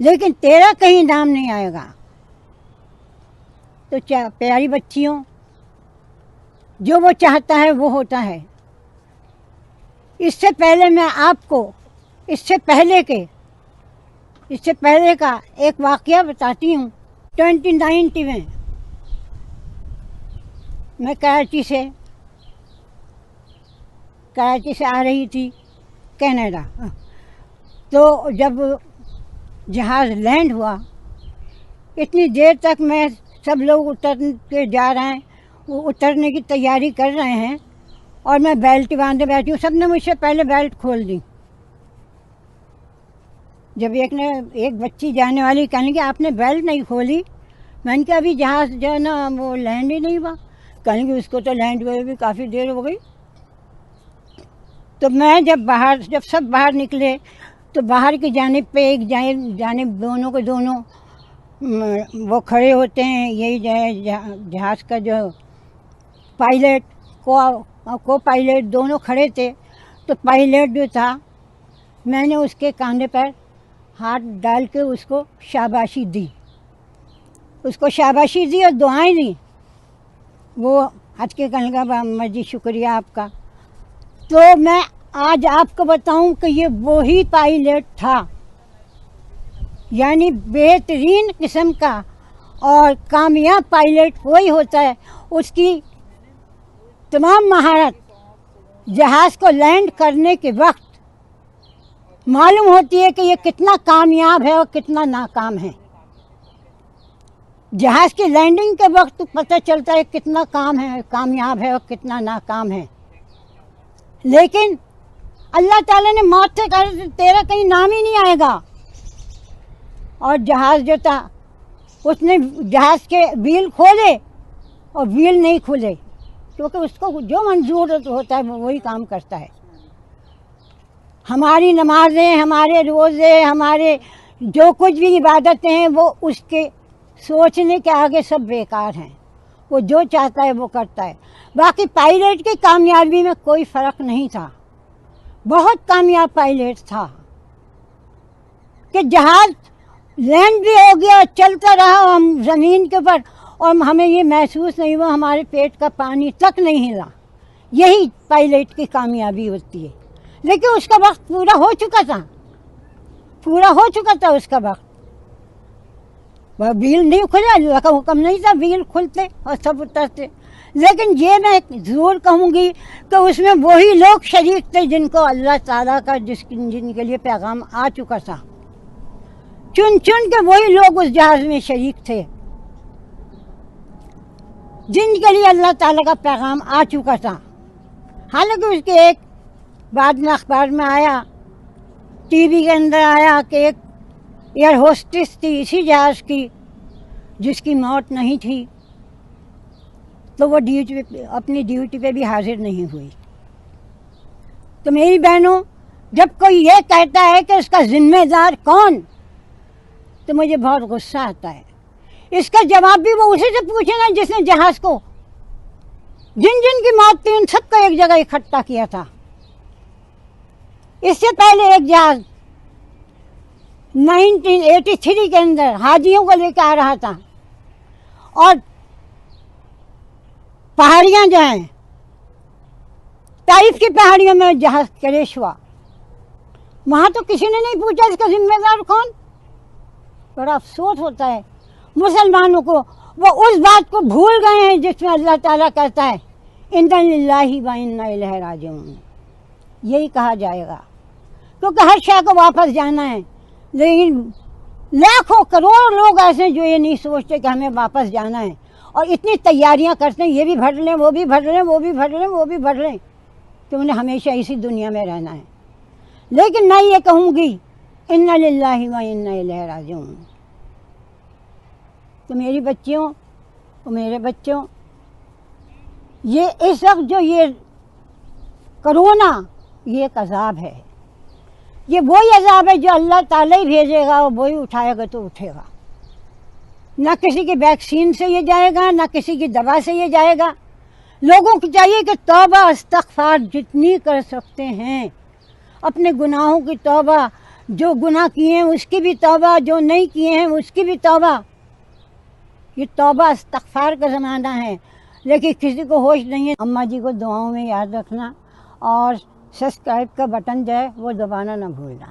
لیکن تیرا کہیں نام نہیں آئے گا۔ تو پیاری بچیوں، جو وہ چاہتا ہے وہ ہوتا ہے۔ اس سے پہلے میں آپ کو اس سے پہلے کا ایک واقعہ بتاتی ہوں۔ 2090 میں کراچی سے آ رہی تھی کینیڈا۔ تو جب جہاز لینڈ ہوا، اتنی دیر تک میں سب لوگ اتر کے جا رہے ہیں، وہ اترنے کی تیاری کر رہے ہیں، اور میں بیلٹ باندھے بیٹھی ہوں۔ سب نے مجھ سے پہلے بیلٹ کھول دی۔ جب ایک بچی جانے والی کہنے کہ آپ نے بیلٹ نہیں کھولی، میں نے کہا ابھی جہاز جو ہے نا وہ لینڈ ہی نہیں ہوا۔ کہنے کہ اس کو تو لینڈ ہوئے بھی کافی دیر ہو گئی۔ تو میں جب سب باہر نکلے تو باہر کی جانب پہ ایک جانب دونوں وہ کھڑے ہوتے ہیں، یہی جہاز کا جو پائلٹ کو پائلٹ دونوں کھڑے تھے۔ تو پائلٹ جو تھا، میں نے اس کے کاندھے پر ہاتھ ڈال کے اس کو شاباشی دی اور دعائیں دی۔ وہ ہنس کے کہنے لگا اماں جی شکریہ آپ کا۔ تو میں آج آپ کو بتاؤں کہ یہ وہی پائلٹ تھا، یعنی بہترین قسم کا اور کامیاب پائلٹ وہی ہوتا ہے، اس کی تمام مہارت جہاز کو لینڈ کرنے کے وقت معلوم ہوتی ہے کہ یہ کتنا کامیاب ہے اور کتنا ناکام ہے۔ جہاز کی لینڈنگ کے وقت پتہ چلتا ہے کتنا کامیاب ہے اور کتنا ناکام ہے۔ لیکن اللہ تعالیٰ نے موت سے کہا تیرا کہیں نام ہی نہیں آئے گا۔ اور جہاز جو تھا، اس نے جہاز کے ویل کھولے اور ویل نہیں کھلے، کیونکہ اس کو جو منظور ہوتا ہے وہ وہی کام کرتا ہے۔ ہماری نمازیں، ہمارے روزے، ہمارے جو کچھ بھی عبادتیں ہیں، وہ اس کے سوچنے کے آگے سب بیکار ہیں۔ وہ جو چاہتا ہے وہ کرتا ہے۔ باقی پائلٹ کی کامیابی میں کوئی فرق نہیں تھا، بہت کامیاب پائلٹ تھا کہ جہاز لینڈ بھی ہو گیا، چلتا رہا ہم زمین کے اوپر، اور ہمیں یہ محسوس نہیں ہوا، ہمارے پیٹ کا پانی تک نہیں ہلا۔ یہی پائلٹ کی کامیابی ہوتی ہے۔ لیکن اس کا وقت پورا ہو چکا تھا اس کا وقت۔ وہ ویل نہیں کھلا، اللہ کا حکم نہیں تھا ویل کھلتے اور سب اترتے۔ لیکن یہ میں ضرور کہوں گی کہ اس میں وہی لوگ شریک تھے جن کو اللہ تعالیٰ کا جن کے لیے پیغام آ چکا تھا۔ چن کے وہی لوگ اس جہاز میں شریک تھے جن کے لیے اللہ تعالیٰ کا پیغام آ چکا تھا۔ حالانکہ اس کے ایک بعد میں اخبار میں آیا، ٹی وی کے اندر آیا کہ ایک ایئر ہوسٹس تھی اسی جہاز کی جس کی موت نہیں تھی، تو وہ اپنی ڈیوٹی پہ بھی حاضر نہیں ہوئی۔ تو میری بہنوں، جب کوئی یہ کہتا ہے کہ اس کا ذمہ دار کون، تو مجھے بہت غصہ آتا ہے۔ اس کا جواب بھی وہ اسی سے پوچھے نا جس نے جہاز کو، جن کی موت تھی ان سب کو ایک جگہ اکٹھا کیا تھا۔ اس سے پہلے ایک جہاز 1983 کے اندر حاجیوں کو لے کے آ رہا تھا، اور پہاڑیاں جو ہیں، طائف کی پہاڑیوں میں جہاز کریش ہوا، وہاں تو کسی نے نہیں پوچھا اس کا ذمہ دار کون۔ بڑا افسوس ہوتا ہے مسلمانوں کو، وہ اس بات کو بھول گئے ہیں جس میں اللہ تعالیٰ کہتا ہے اِنَّ لِلَّهِ وَإِنَّا إِلَيْهِ رَاجِعُونَ۔ یہی کہا جائے گا، کیونکہ ہر شے کو واپس جانا ہے۔ لیکن لاکھوں کروڑ لوگ ایسے ہیں جو یہ نہیں سوچتے کہ ہمیں واپس جانا ہے، اور اتنی تیاریاں کرتے ہیں، یہ بھی بھر لیں، وہ بھی بھر لیں، وہ بھی بھر لیں، وہ بھی بھر لیں، کہ انہیں ہمیشہ اسی دنیا میں رہنا ہے۔ لیکن میں یہ کہوں گی اِنَّ لِلَّهِ وَإِنَّا إِلَيْهِ رَاجِعُونَ۔ تو میری بچیوں، تو میرے بچوں، یہ اس وقت جو یہ کرونا، یہ ایک عذاب ہے۔ یہ وہی عذاب ہے جو اللہ تعالیٰ ہی بھیجے گا، اور وہی اٹھائے گا تو اٹھے گا۔ نہ کسی کی ویکسین سے یہ جائے گا، نہ کسی کی دوا سے یہ جائے گا۔ لوگوں کو چاہیے کہ توبہ استغفار جتنی کر سکتے ہیں، اپنے گناہوں کی توبہ جو گناہ کیے ہیں اس کی بھی توبہ، جو نہیں کیے ہیں اس کی بھی توبہ. یہ توبہ استغفار کا زمانہ ہے، لیکن کسی کو ہوش نہیں ہے. اماں جی کو دعاؤں میں یاد رکھنا، اور سبسکرائب کا بٹن جو ہے وہ دبانا نہ بھولنا.